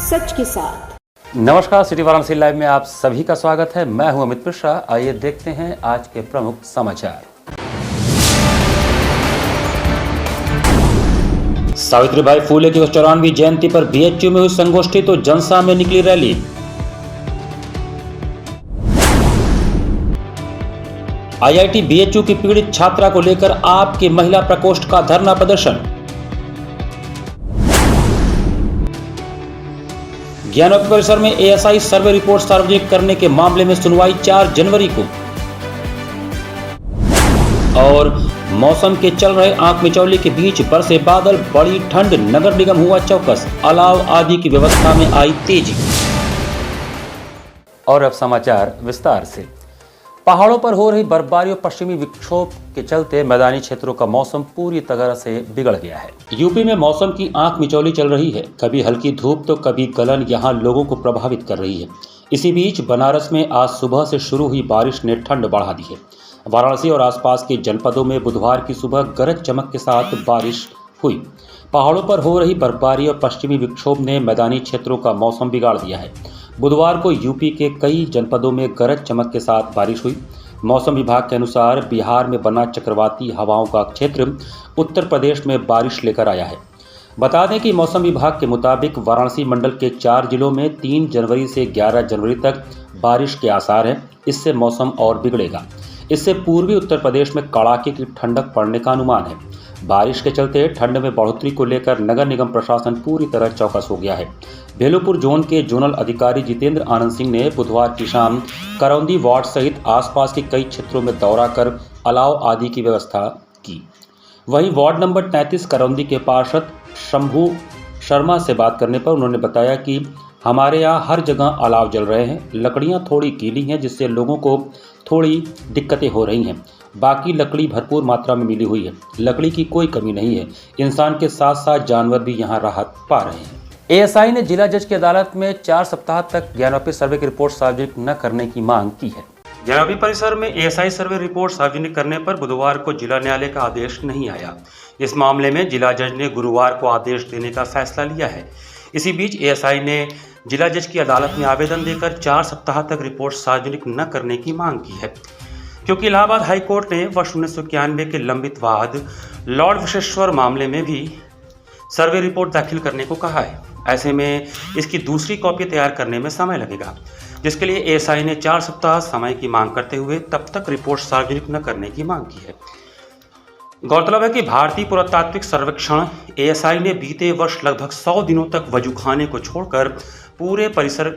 सच के साथ। नमस्कार, सिटी वाराणसी लाइव में आप सभी का स्वागत है। मैं हूं अमित मिश्रा। आइए देखते हैं आज के प्रमुख समाचार। सावित्रीबाई फुले की 94वीं जयंती पर बीएचयू में हुई संगोष्ठी तो जनसा में निकली रैली। आईआईटी बीएचयू की पीड़ित छात्रा को लेकर आपके महिला प्रकोष्ठ का धरना प्रदर्शन। ज्ञानोपी परिसर में एएसआई सर्वे रिपोर्ट सार्वजनिक करने के मामले में सुनवाई 4 जनवरी को। और मौसम के चल रहे आंख मिचौली के बीच बरसे बादल, बड़ी ठंड, नगर निगम हुआ चौकस, अलाव आदि की व्यवस्था में आई तेजी। और अब समाचार विस्तार से। पहाड़ों पर हो रही बर्फबारी और पश्चिमी विक्षोभ के चलते मैदानी क्षेत्रों का मौसम पूरी तरह से बिगड़ गया है। यूपी में मौसम की आंख मिचौली चल रही है। कभी हल्की धूप तो कभी गलन यहां लोगों को प्रभावित कर रही है। इसी बीच बनारस में आज सुबह से शुरू हुई बारिश ने ठंड बढ़ा दी है। वाराणसी और आसपास के जनपदों में बुधवार की सुबह गरज चमक के साथ बारिश हुई। पहाड़ों पर हो रही बर्फबारी और पश्चिमी विक्षोभ ने मैदानी क्षेत्रों का मौसम बिगाड़ दिया है। बुधवार को यूपी के कई जनपदों में गरज चमक के साथ बारिश हुई। मौसम विभाग के अनुसार बिहार में बना चक्रवाती हवाओं का क्षेत्र उत्तर प्रदेश में बारिश लेकर आया है। बता दें कि मौसम विभाग के मुताबिक वाराणसी मंडल के 4 जिलों में 3 जनवरी से 11 जनवरी तक बारिश के आसार हैं। इससे मौसम और बिगड़ेगा। इससे पूर्वी उत्तर प्रदेश में कड़ाके की ठंडक पड़ने का अनुमान है। बारिश के चलते ठंड में बढ़ोतरी को लेकर नगर निगम प्रशासन पूरी तरह चौकस हो गया है। भेलूपुर जोन के जोनल अधिकारी जितेंद्र आनंद सिंह ने बुधवार की शाम करौंदी वार्ड सहित आसपास के कई क्षेत्रों में दौरा कर अलाव आदि की व्यवस्था की। वहीं वार्ड नंबर 33 करौंदी के पार्षद शंभू शर्मा से बात करने पर उन्होंने बताया कि हमारे यहाँ हर जगह अलाव जल रहे हैं। लकड़ियाँ थोड़ी गीली हैं जिससे लोगों को थोड़ी दिक्कतें हो रही हैं। बाकी लकड़ी भरपूर मात्रा में मिली हुई है। लकड़ी की कोई कमी नहीं है। इंसान के साथ साथ जानवर भी यहाँ राहत पा रहे हैं। एएसआई ने जिला जज की अदालत में 4 सप्ताह तक ज्ञानोपी सर्वे की रिपोर्ट सार्वजनिक न करने की मांग की है। ज्ञानोपी परिसर में एएसआई सर्वे रिपोर्ट सार्वजनिक करने पर बुधवार को जिला न्यायालय का आदेश नहीं आया। इस मामले में जिला जज ने गुरुवार को आदेश देने का फैसला लिया है। इसी बीच एएसआई ने जिला जज की अदालत में आवेदन देकर 4 सप्ताह तक रिपोर्ट सार्वजनिक न करने की मांग की है, क्योंकि इलाहाबाद हाईकोर्ट ने वर्ष 1991 के लंबित वाद लॉर्ड विश्वेश्वर मामले में भी सर्वे रिपोर्ट दाखिल करने को कहा है। ऐसे में इसकी दूसरी कॉपी तैयार करने में समय लगेगा, जिसके लिए एएसआई ने 4 सप्ताह समय की मांग करते हुए तब तक रिपोर्ट सार्वजनिक न करने की मांग की है। गौरतलब है कि भारतीय पुरातात्विक सर्वेक्षण एएसआई ने बीते वर्ष लगभग 100 दिनों तक वजूखाने को छोड़कर पूरे परिसर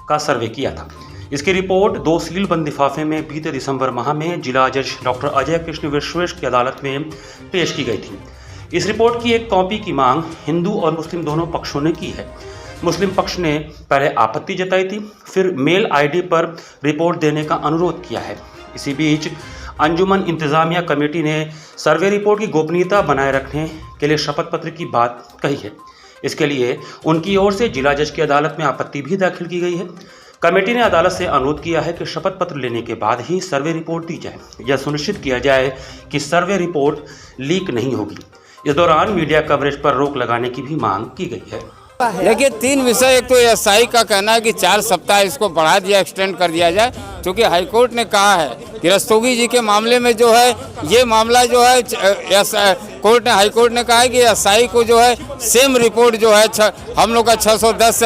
का सर्वे किया था। इसकी रिपोर्ट 2 सीलबंद लिफाफे में बीते दिसंबर माह में जिला जज डॉक्टर अजय कृष्ण विश्वेश की अदालत में पेश की गई थी। इस रिपोर्ट की एक कॉपी की मांग हिंदू और मुस्लिम दोनों पक्षों ने की है। मुस्लिम पक्ष ने पहले आपत्ति जताई थी, फिर मेल आईडी पर रिपोर्ट देने का अनुरोध किया है। इसी बीच अंजुमन इंतजामिया कमेटी ने सर्वे रिपोर्ट की गोपनीयता बनाए रखने के लिए शपथ पत्र की बात कही है। इसके लिए उनकी ओर से जिला जज की अदालत में आपत्ति भी दाखिल की गई है। कमेटी ने अदालत से अनुरोध किया है कि शपथ पत्र लेने के बाद ही सर्वे रिपोर्ट दी जाए। यह सुनिश्चित किया जाए कि सर्वे रिपोर्ट लीक नहीं होगी। इस दौरान मीडिया कवरेज पर रोक लगाने की भी मांग की गई है। देखिए 3 विषय, एक तो एएसआई का कहना है कि 4 सप्ताह इसको बढ़ा दिया, एक्सटेंड कर दिया जाए, क्योंकि हाईकोर्ट ने कहा है कि रस्तोगी जी के मामले में जो है ये मामला जो है हाईकोर्ट ने कहा है कि एएसआई को जो है सेम रिपोर्ट जो है हम लोग का 610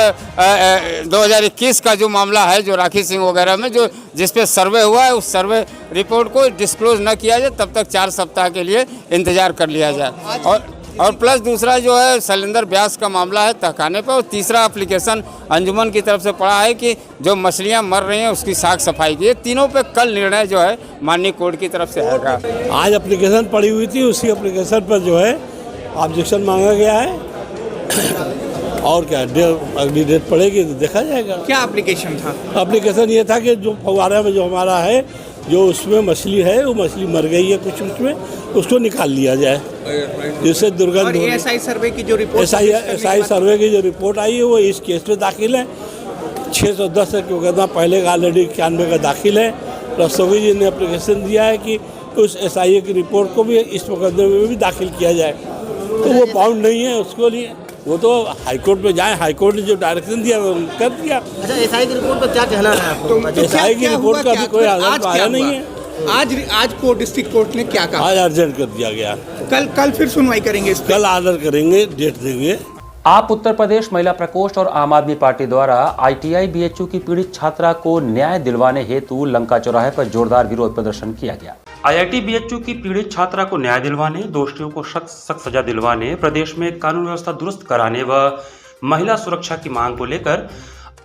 2021 का जो मामला है, जो राखी सिंह वगैरह में जो जिस पे सर्वे हुआ है, उस सर्वे रिपोर्ट को डिस्क्लोज न किया जाए, तब तक 4 सप्ताह के लिए इंतजार कर लिया जाए। और प्लस दूसरा जो है शैलेंद्र व्यास का मामला है तहखाने पर, और तीसरा एप्लीकेशन अंजुमन की तरफ से पड़ा है कि जो मछलियां मर रही हैं उसकी साफ सफाई की। तीनों पे कल निर्णय जो है माननीय कोर्ट की तरफ से आएगा। आज एप्लीकेशन पड़ी हुई थी, उसी एप्लीकेशन पर जो है ऑब्जेक्शन मांगा गया है और क्या अगली डेट पड़ेगी तो देखा जाएगा। क्या एप्लीकेशन था? एप्लीकेशन ये था कि जो फव्वारा में जो हमारा है, जो उसमें मछली है, वो मछली मर गई है कुछ, उसमें उसको निकाल लिया जाए, जिससे दुर्गंध। एएसआई सर्वे की जो रिपोर्ट एएसआई सर्वे की जो रिपोर्ट आई है वो इस केस में दाखिल है। 610 के मुकदमा पहले का ऑलरेडी 91 का दाखिल है। रस्तोगी जी ने एप्लीकेशन दिया है कि उस एसआईए की रिपोर्ट को भी इस मुकदमे में भी दाखिल किया जाए, तो वो बाउंड नहीं है उसको लिए। वो तो हाईकोर्ट में जाए, हाईकोर्ट ने जो डायरेक्शन दिया वो कर दिया। अच्छा, एसआई की रिपोर्ट पर क्या कहना है आपको? एसआई की रिपोर्ट का अभी कोई आधार आया नहीं है। आज कोर्ट, डिस्ट्रिक्ट कोर्ट ने क्या कहा? आज अर्जेंट कर दिया गया। कल फिर सुनवाई करेंगे इस पर? कल ऑर्डर करेंगे, डेट देंगे। आप उत्तर प्रदेश महिला प्रकोष्ठ और आम आदमी पार्टी द्वारा आईटीआई बीएचयू की पीड़ित छात्रा को न्याय दिलवाने हेतु लंका चौराहे पर जोरदार विरोध प्रदर्शन किया गया। आईआईटी बीएचयू की पीड़ित छात्रा को न्याय दिलवाने, दोषियों को सख्त सजा दिलवाने, प्रदेश में कानून व्यवस्था दुरुस्त कराने व महिला सुरक्षा की मांग को लेकर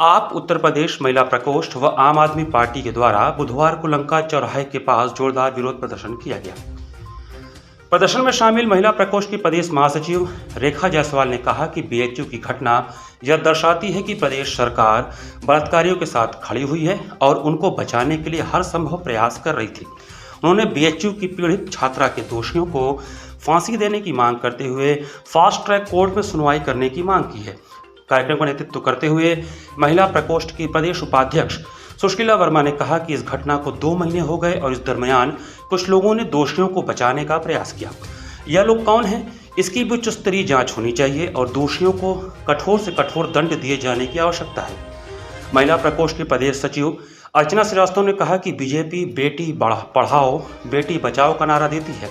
आप उत्तर प्रदेश महिला प्रकोष्ठ व आम आदमी पार्टी के द्वारा बुधवार को लंका चौराहे के पास जोरदार विरोध प्रदर्शन किया गया। प्रदर्शन में शामिल महिला प्रकोष्ठ की प्रदेश महासचिव रेखा जायसवाल ने कहा कि बीएचयू की घटना यह दर्शाती है कि प्रदेश सरकार बलात्कारियों के साथ खड़ी हुई है और उनको बचाने के लिए हर संभव प्रयास कर रही थी। उन्होंने बीएचयू की पीड़ित छात्रा के दोषियों को फांसी देने की मांग करते हुए फास्ट ट्रैक कोर्ट में सुनवाई करने की मांग की है। कार्यक्रम का नेतृत्व करते हुए महिला प्रकोष्ठ की प्रदेश उपाध्यक्ष सुशीला वर्मा ने कहा कि इस घटना को 2 महीने हो गए और इस दरमियान कुछ लोगों ने दोषियों को बचाने का प्रयास किया। यह लोग कौन हैं, इसकी भी उच्च स्तरीय जांच होनी चाहिए और दोषियों को कठोर से कठोर दंड दिए जाने की आवश्यकता है। महिला प्रकोष्ठ की प्रदेश सचिव अर्चना श्रीवास्तव ने कहा कि बीजेपी बेटी पढ़ाओ बेटी बचाओ का नारा देती है,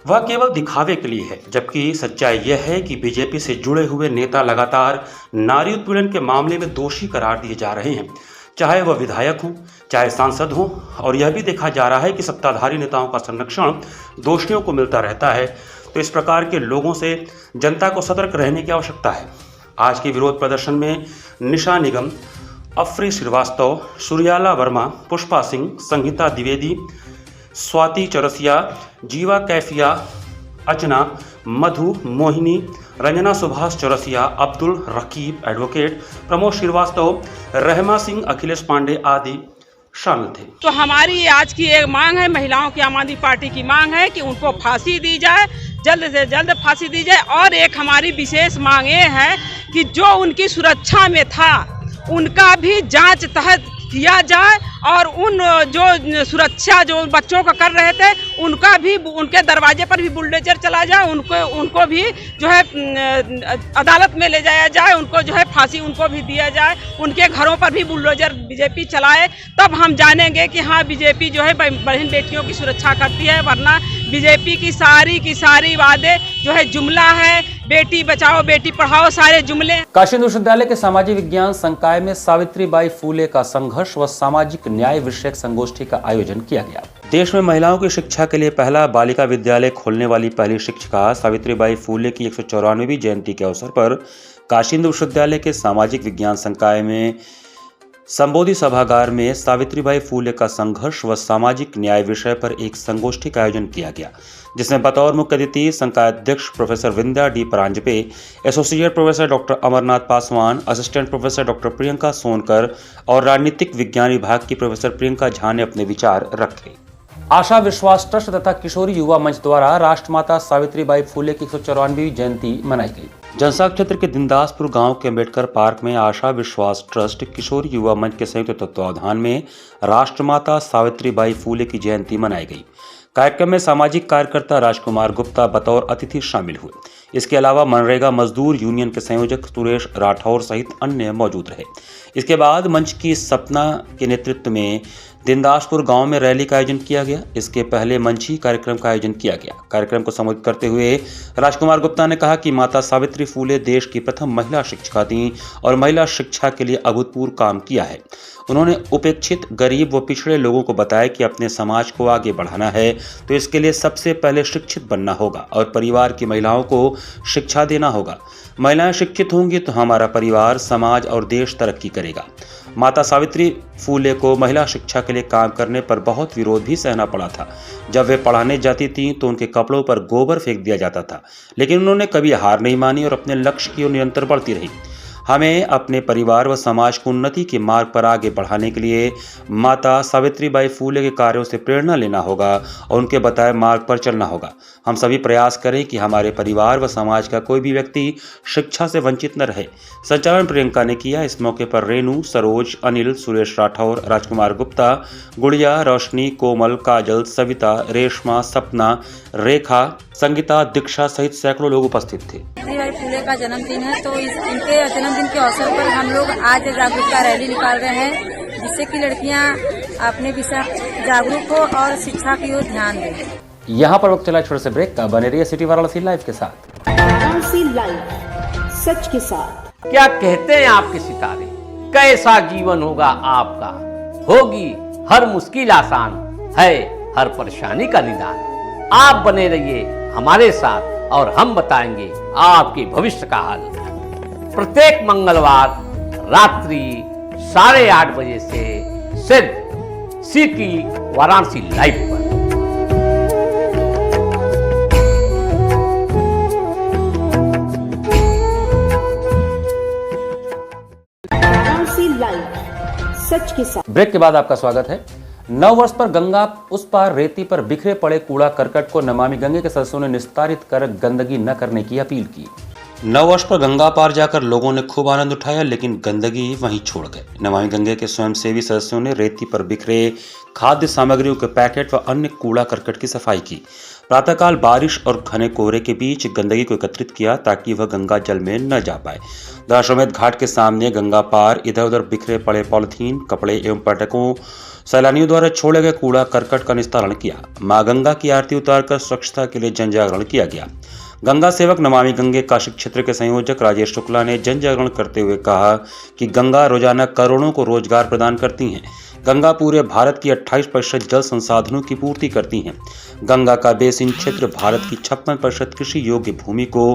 वह केवल दिखावे के लिए है, जबकि सच्चाई यह है कि बीजेपी से जुड़े हुए नेता लगातार नारी उत्पीड़न के मामले में दोषी करार दिए जा रहे हैं, चाहे वह विधायक हों चाहे सांसद हों। और यह भी देखा जा रहा है कि सत्ताधारी नेताओं का संरक्षण दोषियों को मिलता रहता है। तो इस प्रकार के लोगों से जनता को सतर्क रहने की आवश्यकता है। आज के विरोध प्रदर्शन में निशा निगम, अफरी श्रीवास्तव, सूर्याला वर्मा, पुष्पा सिंह, संगीता द्विवेदी, स्वाति चौरसिया, जीवा कैफिया, अर्चना, मधु, मोहिनी, रंजना सुभाष चौरसिया, अब्दुल रकीब, एडवोकेट प्रमोद श्रीवास्तव, रहमा सिंह, अखिलेश पांडे आदि शामिल थे। तो हमारी आज की एक मांग है, महिलाओं की आम आदमी पार्टी की मांग है कि उनको फांसी दी जाए, जल्द से जल्द फांसी दी जाए। और एक हमारी विशेष मांग ये है कि जो उनकी सुरक्षा में था उनका भी जांच तहत किया जाए और उन जो सुरक्षा जो बच्चों का कर रहे थे उनका भी, उनके दरवाजे पर भी बुलडोजर चला जाए, उनको भी जो है अदालत में ले जाया जाए, उनको जो है फांसी उनको भी दिया जाए, उनके घरों पर भी बुलडोजर बीजेपी चलाए। तब हम जानेंगे कि हाँ बीजेपी जो है बहन बेटियों की सुरक्षा करती है, वरना बीजेपी की सारी वादे जो है जुमला है, बेटी बचाओ बेटी पढ़ाओ सारे जुमले। काशी हिंदू विश्वविद्यालय के सामाजिक विज्ञान संकाय में सावित्रीबाई फूले का संघर्ष व सामाजिक न्याय विषयक संगोष्ठी का आयोजन किया गया। देश में महिलाओं की शिक्षा के लिए पहला बालिका विद्यालय खोलने वाली पहली शिक्षिका सावित्रीबाई फूले की 194वीं जयंती के अवसर पर काशी हिंदू विश्वविद्यालय के सामाजिक विज्ञान संकाय में संबोधि सभागार में सावित्रीबाई फूले का संघर्ष व सामाजिक न्याय विषय पर एक संगोष्ठी का आयोजन किया गया, जिसमें बतौर मुख्य अतिथि संकाय अध्यक्ष professor Vindhya D Paranjpe, associate professor doctor Amarnath Paswan, assistant professor doctor Priyanka Sonkar और राजनीतिक विज्ञान विभाग की प्रोफेसर प्रियंका झा ने अपने विचार रखे। आशा विश्वास ट्रस्ट तथा किशोरी युवा मंच द्वारा राष्ट्रमाता सावित्रीबाई फूले की 194वीं जयंती मनाई गई। जनसाग क्षेत्र के दिनदासपुर गांव के अम्बेडकर पार्क में आशा विश्वास ट्रस्ट किशोरी युवा मंच के संयुक्त तत्वावधान में राष्ट्रमाता सावित्रीबाई फूले की जयंती मनाई गई। कार्यक्रम में सामाजिक कार्यकर्ता राजकुमार गुप्ता बतौर अतिथि शामिल हुए। इसके अलावा मनरेगा मजदूर यूनियन के संयोजक सुरेश राठौर सहित अन्य मौजूद रहे। इसके बाद मंच की सपना के नेतृत्व में दिनदासपुर गांव में रैली का आयोजन किया गया। इसके पहले मंची कार्यक्रम का आयोजन किया गया। कार्यक्रम को संबोधित करते हुए राजकुमार गुप्ता ने कहा कि माता सावित्री फूले देश की प्रथम महिला शिक्षिका थीं और महिला शिक्षा के लिए अभूतपूर्व काम किया है। उन्होंने उपेक्षित, गरीब व पिछड़े लोगों को बताया कि अपने समाज को आगे बढ़ाना है तो इसके लिए सबसे पहले शिक्षित बनना होगा और परिवार की महिलाओं को शिक्षा देना होगा। महिलाएं शिक्षित होंगी तो हमारा परिवार, समाज और देश तरक्की करेगा। माता सावित्री फूले को महिला शिक्षा के लिए काम करने पर बहुत विरोध भी सहना पड़ा था। जब वे पढ़ाने जाती थीं तो उनके कपड़ों पर गोबर फेंक दिया जाता था, लेकिन उन्होंने कभी हार नहीं मानी और अपने लक्ष्य की ओर निरंतर बढ़ती रही। हमें अपने परिवार व समाज को उन्नति के मार्ग पर आगे बढ़ाने के लिए माता सावित्रीबाई फूले के कार्यों से प्रेरणा लेना होगा और उनके बताए मार्ग पर चलना होगा। हम सभी प्रयास करें कि हमारे परिवार व समाज का कोई भी व्यक्ति शिक्षा से वंचित न रहे। संचालन प्रियंका ने किया। इस मौके पर रेणु, सरोज, अनिल, सुरेश राठौर, राजकुमार गुप्ता, गुड़िया, रोशनी, कोमल, काजल, सविता, रेशमा, सपना, रेखा, संगीता, दीक्षा सहित सैकड़ों लोग उपस्थित थे। सावित्रीबाई फुले का जन्मदिन है, तो इनके जन्मदिन के अवसर पर हम लोग आज जागरूकता रैली निकाल रहे हैं, जिससे कि लड़कियां अपने विषय जागरूक हो और शिक्षा की ओर ध्यान दें। यहाँ पर वक्त चला छोटे से ब्रेक का। बने रहिए सिटी वाराणसी लाइव के साथ। वाराणसी लाइव, सच के साथ। क्या कहते हैं आपके सितारे, कैसा जीवन होगा आपका, होगी हर मुश्किल आसान, है हर परेशानी का निदान। आप बने रहिए हमारे साथ और हम बताएंगे आपके भविष्य का हाल। प्रत्येक मंगलवार रात्रि 8:30 बजे से सिर्फ सिटी वाराणसी लाइव पर। सच के साथ। ब्रेक के बाद आपका स्वागत है। 9 वर्ष पर गंगा उस पार रेती पर बिखरे पड़े कूड़ा करकट को नमामि गंगे के सदस्यों ने निस्तारित कर गंदगी न करने की अपील की। 9 वर्ष पर गंगा पार जाकर लोगों ने खूब आनंद उठाया, लेकिन गंदगी वहीं छोड़ गए। नमामि गंगे के स्वयंसेवी सदस्यों ने रेती पर बिखरे खाद्य सामग्रियों के पैकेट व अन्य कूड़ा करकट की सफाई की। प्रातःकाल बारिश और घने कोहरे के बीच गंदगी को एकत्रित किया ताकि वह गंगा जल में न जा पाए। दशाश्वमेध घाट के सामने गंगा पार इधर उधर बिखरे पड़े पॉलिथीन, कपड़े एवं पर्यटकों सैलानियों द्वारा छोड़े गए कूड़ा करकट का निस्तारण किया। मां गंगा की आरती उतारकर स्वच्छता के लिए जन जागरण किया गया। गंगा सेवक नमामि गंगे काशी क्षेत्र के संयोजक राजेश शुक्ला ने जन जागरण करते हुए कहा कि गंगा रोजाना करोड़ों को रोजगार प्रदान करती हैं। गंगा पूरे भारत की 28% जल संसाधनों की पूर्ति करती हैं। गंगा का बेसिन क्षेत्र भारत की 56% कृषि योग्य भूमि को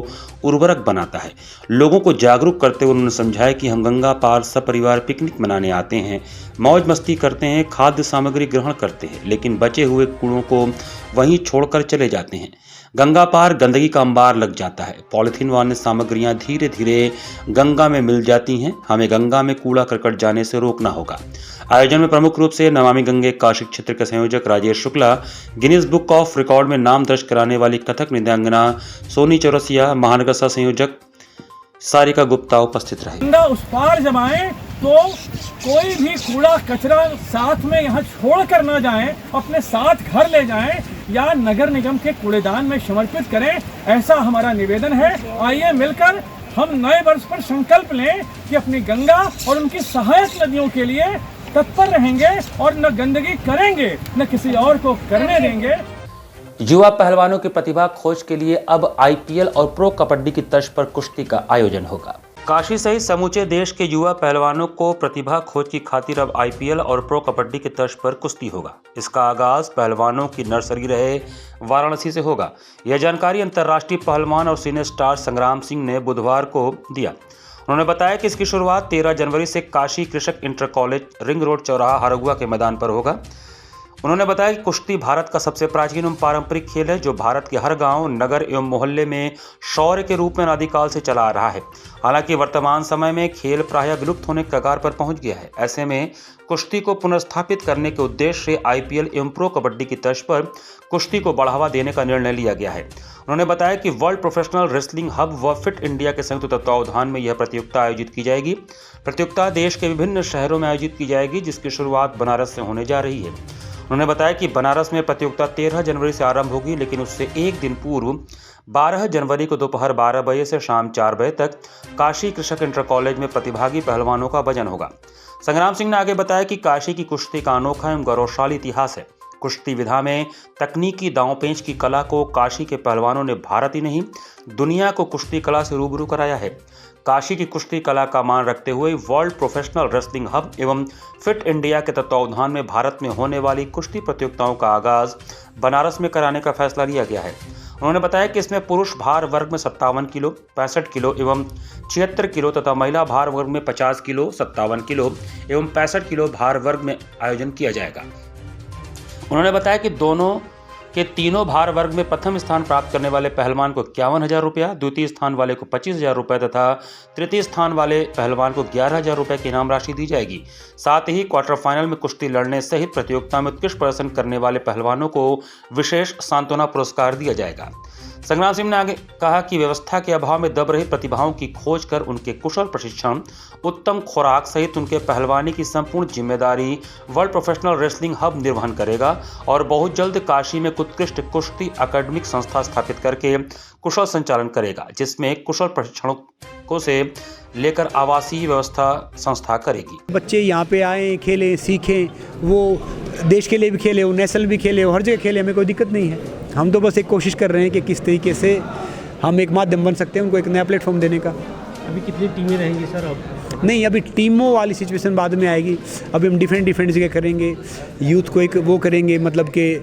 उर्वरक बनाता है। लोगों को जागरूक करते हुए उन्होंने समझाया कि हम गंगा पार सपरिवार पिकनिक मनाने आते हैं, मौज मस्ती करते हैं, खाद्य सामग्री ग्रहण करते हैं, लेकिन बचे हुए कूड़ों को वहीं छोड़कर चले जाते हैं। गंगा पार गंदगी का अंबार लग जाता है। पॉलिथीन व अन्य सामग्रियां धीरे धीरे गंगा में मिल जाती हैं। हमें गंगा में कूड़ा करकट जाने से रोकना होगा। आयोजन में प्रमुख रूप से नमामि गंगे काशी क्षेत्र के संयोजक Rajesh Shukla, Guinness book of record में नाम दर्ज कराने वाली कथक नृत्यांगना सोनी चौरसिया, महानगर सह संयोजक सारिका गुप्ता उपस्थित रहे। गंगा उस पार जब आए तो कोई भी कूड़ा कचरा साथ में यहाँ छोड़ कर ना जाएं, अपने साथ घर ले जाएं या नगर निगम के कूड़ेदान में समर्पित करें, ऐसा हमारा निवेदन है। आइए मिलकर हम नए वर्ष पर संकल्प लें कि अपनी गंगा और उनकी सहायक नदियों के लिए तत्पर रहेंगे और न गंदगी करेंगे, न किसी और को करने देंगे। युवा पहलवानों की प्रतिभा खोज के लिए अब आईपीएल और प्रो कबड्डी की तर्ज पर कुश्ती का आयोजन होगा। काशी सहित समूचे देश के युवा पहलवानों को प्रतिभा खोज की खातिर अब आईपीएल और प्रो कबड्डी की तर्ज पर कुश्ती होगा। इसका आगाज पहलवानों की नर्सरी रहे वाराणसी से होगा। यह जानकारी अंतर्राष्ट्रीय पहलवान और सीनियर स्टार संग्राम सिंह ने बुधवार को दिया। उन्होंने बताया कि इसकी शुरुआत 13 जनवरी से काशी कृषक इंटर कॉलेज रिंग रोड चौराहा हरगुआ के मैदान पर होगा। उन्होंने बताया कि कुश्ती भारत का सबसे प्राचीन एवं पारंपरिक खेल है, जो भारत के हर गांव, नगर एवं मोहल्ले में शौर्य के रूप में अनादिकाल से चला आ रहा है। हालांकि वर्तमान समय में खेल प्रायः विलुप्त होने के कगार पर पहुंच गया है। ऐसे में कुश्ती को पुनर्स्थापित करने के उद्देश्य से आईपीएल एवं प्रो कबड्डी की तर्ज पर कुश्ती को बढ़ावा देने का निर्णय लिया गया है। उन्होंने बताया कि वर्ल्ड प्रोफेशनल रेसलिंग हब व फिट इंडिया के संयुक्त तत्वावधान में यह प्रतियोगिता आयोजित की जाएगी। प्रतियोगिता देश के विभिन्न शहरों में आयोजित की जाएगी, जिसकी शुरुआत बनारस से होने जा रही है। उन्होंने बताया कि बनारस में प्रतियोगिता 13 जनवरी से आरंभ होगी, लेकिन उससे एक दिन पूर्व 12 जनवरी को दोपहर 12 बजे से शाम 4 बजे तक काशी कृषक इंटर कॉलेज में प्रतिभागी पहलवानों का वजन होगा। संग्राम सिंह ने आगे बताया कि काशी की कुश्ती का अनोखा एवं गौरवशाली इतिहास है। कुश्ती विधा में तकनीकी दांव पेंच की कला को काशी के पहलवानों ने भारत ही नहीं, दुनिया को कुश्ती कला से रूबरू कराया है। काशी की कुश्ती कला का मान रखते हुए वर्ल्ड प्रोफेशनल रेसलिंग हब एवं फिट इंडिया के तत्वावधान में भारत में होने वाली कुश्ती प्रतियोगिताओं का आगाज बनारस में कराने का फैसला लिया गया है। उन्होंने बताया कि इसमें पुरुष भार वर्ग में 57 किलो, 65 किलो एवं 76 किलो तथा महिला भार वर्ग में 50 किलो, 57 किलो एवं 65 किलो भार वर्ग में आयोजन किया जाएगा। उन्होंने बताया कि दोनों के तीनों भार वर्ग में प्रथम स्थान प्राप्त करने वाले पहलवान को 51,000 रुपया, द्वितीय स्थान वाले को 25,000 रुपये तथा तृतीय स्थान वाले पहलवान को 11,000 रुपये की इनाम राशि दी जाएगी। साथ ही क्वार्टर फाइनल में कुश्ती लड़ने सहित प्रतियोगिता में उत्कृष्ट प्रदर्शन करने वाले पहलवानों को विशेष सांत्वना पुरस्कार दिया जाएगा। संग्राम सिंह ने आगे कहा कि व्यवस्था के अभाव में दब रही प्रतिभाओं की खोज कर उनके कुशल प्रशिक्षण, उत्तम खुराक सहित उनके पहलवानी की संपूर्ण जिम्मेदारी वर्ल्ड प्रोफेशनल रेसलिंग हब निर्वहन करेगा और बहुत जल्द काशी में उत्कृष्ट कुश्ती अकादमिक संस्था स्थापित करके कुशल संचालन करेगा, जिसमें कुशल प्रशिक्षणों से लेकर आवासीय व्यवस्था संस्था करेगी। बच्चे यहाँ पे आए, खेलें, सीखें, वो देश के लिए भी खेले, वो नेशनल भी खेले, वो हर जगह खेले, हमें कोई दिक्कत नहीं है। हम तो बस एक कोशिश कर रहे हैं कि किस तरीके से हम एक माध्यम बन सकते हैं उनको एक नया प्लेटफॉर्म देने का। अभी कितनी टीमें रहेंगी सर अब? नहीं, अभी टीमों वाली सिचुएशन बाद में आएगी। अभी हम डिफरेंट जगह करेंगे, यूथ को एक वो करेंगे, मतलब कि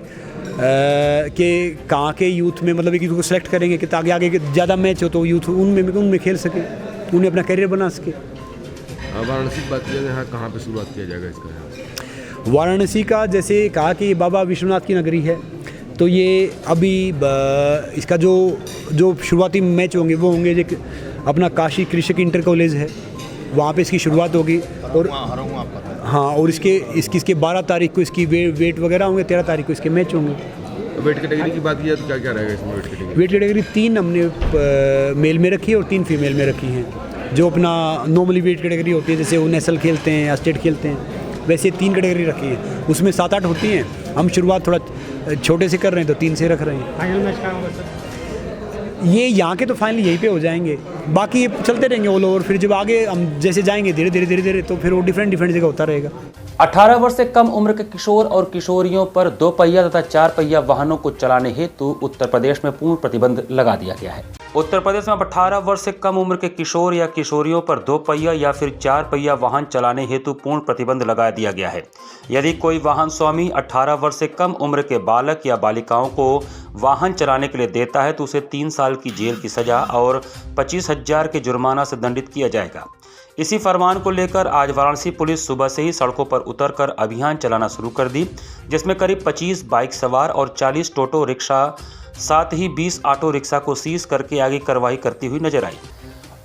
कहाँ के यूथ में मतलब एक यूथ को सेलेक्ट करेंगे कि ताकि आगे ज़्यादा मैच हो तो यूथ उनमें खेल सके, उन्हें अपना करियर बना सके। वाराणसी की बात किया जाए, कहाँ पे शुरुआत किया जाएगा इसका? वाराणसी का जैसे कहा कि बाबा विश्वनाथ की नगरी है, तो ये अभी इसका जो शुरुआती मैच होंगे वो होंगे जो अपना काशी कृषक इंटर कॉलेज है, वहाँ पे इसकी शुरुआत होगी। और हाँ, और इसके 12 तारीख को इसकी वेट वगैरह होंगे, 13 तारीख को इसके मैच होंगे। वेट कैटेगरी की बात की तो क्या क्या रहेगा इसमें? वेट कैटेगरी 3 हमने मेल में रखी है और 3 फीमेल में रखी हैं। जो अपना नॉर्मली वेट कैटेगरी होती है, जैसे वो नेशनल खेलते हैं या स्टेट खेलते हैं, वैसे 3 कैटेगरी रखी है। उसमें 7-8 होती हैं। हम शुरुआत थोड़ा छोटे से कर रहे हैं तो 3 से रख रहे हैं। फाइनल मैच कहाँ होगा सर? ये यहाँ के तो फाइनल यहीं पे हो जाएंगे, बाकी ये चलते रहेंगे ऑल ओवर। फिर जब आगे हम जैसे जाएंगे धीरे धीरे तो फिर वो डिफरेंट जगह होता रहेगा। 18 वर्ष से कम उम्र के किशोर और किशोरियों पर 2 पहिया तथा 4 पहिया वाहनों को चलाने हेतु उत्तर प्रदेश में पूर्ण प्रतिबंध लगा दिया गया है। उत्तर प्रदेश में अब 18 वर्ष से कम उम्र के किशोर या किशोरियों पर 2 पहिया या फिर 4 पहिया वाहन चलाने हेतु पूर्ण प्रतिबंध लगा दिया गया है। यदि कोई वाहन स्वामी 18 वर्ष से कम उम्र के बालक या बालिकाओं को वाहन चलाने के लिए देता है तो उसे 3 साल की जेल की सजा और 25,000 के जुर्माना से दंडित किया जाएगा। इसी फरमान को लेकर आज वाराणसी पुलिस सुबह से ही सड़कों पर उतरकर अभियान चलाना शुरू कर दी, जिसमें करीब 25 बाइक सवार और 40 टोटो रिक्शा, साथ ही 20 ऑटो रिक्शा को सीज करके आगे कार्रवाई करती हुई नजर आई।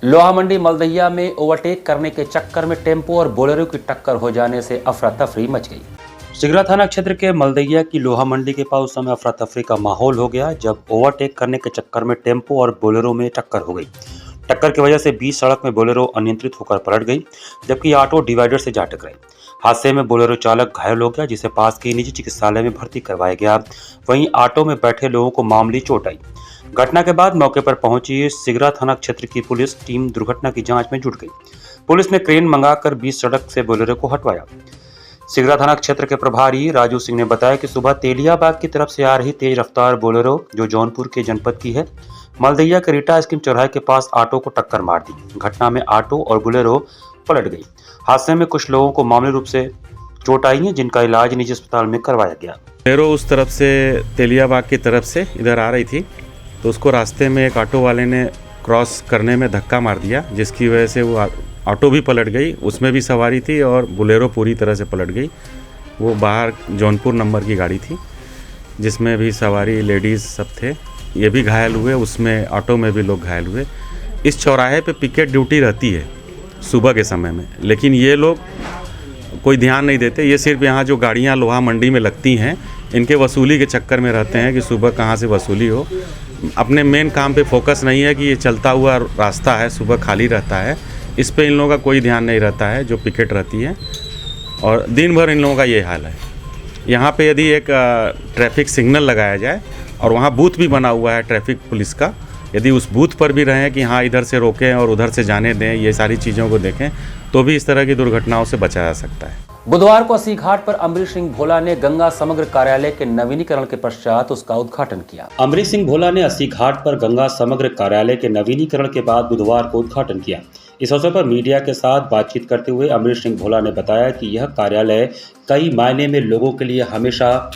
लोहा मंडी मलदहिया में ओवरटेक करने के चक्कर में टेम्पो और बोलेरो की टक्कर हो जाने से अफरा तफरी मच गई। सिगरा थाना क्षेत्र के मलदहिया की लोहा मंडी के पास उस समय अफरा तफरी का माहौल हो गया जब ओवरटेक करने के चक्कर में टेम्पो और बोलेरो में टक्कर हो गई। टक्कर की वजह से बीच सड़क में बोलेरो अनियंत्रित होकर पलट गई, जबकि ऑटो डिवाइडर से जा टकराई। हादसे में बोलेरो चालक घायल हो गया, जिसे पास के निजी चिकित्सालय में भर्ती करवाया गया। वहीं ऑटो में बैठे लोगों को मामूली चोट आई। घटना के बाद मौके पर पहुंची सिगरा थाना क्षेत्र की पुलिस टीम दुर्घटना की जांच में जुट गई। पुलिस ने क्रेन मंगाकर बीच सड़क से बोलेरो को हटवाया। सिगरा थाना क्षेत्र के प्रभारी राजू सिंह ने बताया कि सुबह तेलियाबाग की तरफ से आ रही तेज रफ्तार बोलेरो, जो जौनपुर के जनपद की है, मलदहिया के रीटा स्कीम चौराहे के पास ऑटो को टक्कर मार दी। घटना में ऑटो और बोलेरो पलट गई। हादसे में कुछ लोगों को मामूली रूप से चोट आई है, जिनका इलाज निजी अस्पताल में करवाया गया। बोलेरो उस तरफ से तेलियाबाग की तरफ से इधर आ रही थी, तो उसको रास्ते में एक ऑटो वाले ने क्रॉस करने में धक्का मार दिया, जिसकी वजह से वो ऑटो भी पलट गई, उसमें भी सवारी थी और बोलेरो पूरी तरह से पलट गई। वो बाहर जौनपुर नंबर की गाड़ी थी, जिसमें भी सवारी लेडीज़ सब थे। ये भी घायल हुए, उसमें ऑटो में भी लोग घायल हुए। इस चौराहे पे पिकेट ड्यूटी रहती है सुबह के समय में, लेकिन ये लोग कोई ध्यान नहीं देते। ये सिर्फ यहाँ जो गाड़ियाँ लोहा मंडी में लगती हैं, इनके वसूली के चक्कर में रहते हैं कि सुबह कहाँ से वसूली हो। अपने मेन काम पे फोकस नहीं है कि ये चलता हुआ रास्ता है, सुबह खाली रहता है, इस पे इन लोगों का कोई ध्यान नहीं रहता है जो पिकेट रहती है। और दिन भर इन लोगों का ये हाल है। यहाँ पे यदि एक ट्रैफिक सिग्नल लगाया जाए और वहाँ बूथ भी बना हुआ है ट्रैफिक पुलिस का, यदि उस बूथ पर भी रहें कि हाँ इधर से रोकें और उधर से जाने दें, ये सारी चीज़ों को देखें, तो भी इस तरह की दुर्घटनाओं से बचा जा सकता है। बुधवार को अस्सी घाट पर अमरीश सिंह भोला ने गंगा समग्र कार्यालय के नवीनीकरण के पश्चात उसका उद्घाटन किया। अमरीश सिंह भोला ने अस्सी घाट पर गंगा समग्र कार्यालय के नवीनीकरण के बाद बुधवार को उद्घाटन किया। इस अवसर पर मीडिया के साथ बातचीत करते हुए अमरीश सिंह भोला ने बताया कि यह कार्यालय कई मायने में लोगों के लिए हमेशा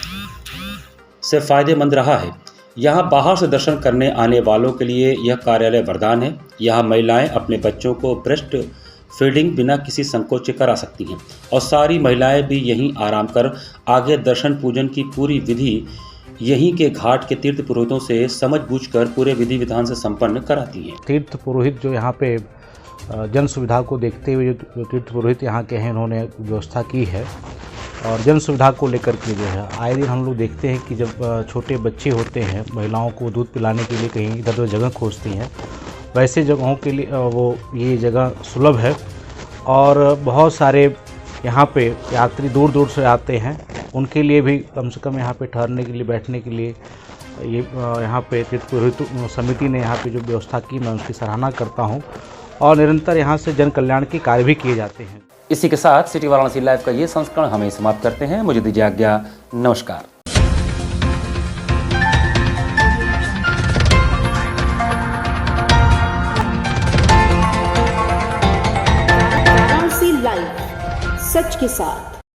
से फायदेमंद रहा है। यहाँ बाहर से दर्शन करने आने वालों के लिए यह कार्यालय वरदान है। यहाँ महिलाएं अपने बच्चों को ब्रेस्ट फीडिंग बिना किसी संकोच के करा सकती हैं और सारी महिलाएं भी यहीं आराम कर आगे दर्शन पूजन की पूरी विधि यहीं के घाट के तीर्थ पुरोहितों से समझ बूझकर पूरे विधि विधान से संपन्न कराती हैं। तीर्थ पुरोहित जो यहाँ पे जन सुविधा को देखते हुए जो तीर्थ पुरोहित यहाँ के हैं, इन्होंने व्यवस्था की है और जन सुविधा को लेकर के जो है आए दिन हम लोग देखते हैं कि जब छोटे बच्चे होते हैं, महिलाओं को दूध पिलाने के लिए कहीं इधर उधर जगह खोजती हैं, वैसे जगहों के लिए वो ये जगह सुलभ है। और बहुत सारे यहाँ पे यात्री दूर दूर से आते हैं, उनके लिए भी कम से कम यहाँ पे ठहरने के लिए, बैठने के लिए ये यहाँ पे तीर्थ पुरोहित समिति ने यहाँ पे जो व्यवस्था की, मैं उसकी सराहना करता हूँ। और निरंतर यहाँ से जन कल्याण के कार्य भी किए जाते हैं। इसी के साथ सिटी वाराणसी लाइव का ये संस्करण हमें समाप्त करते हैं। मुझे दीजिए आज्ञा, नमस्कार। वाराणसी लाइव, सच के साथ।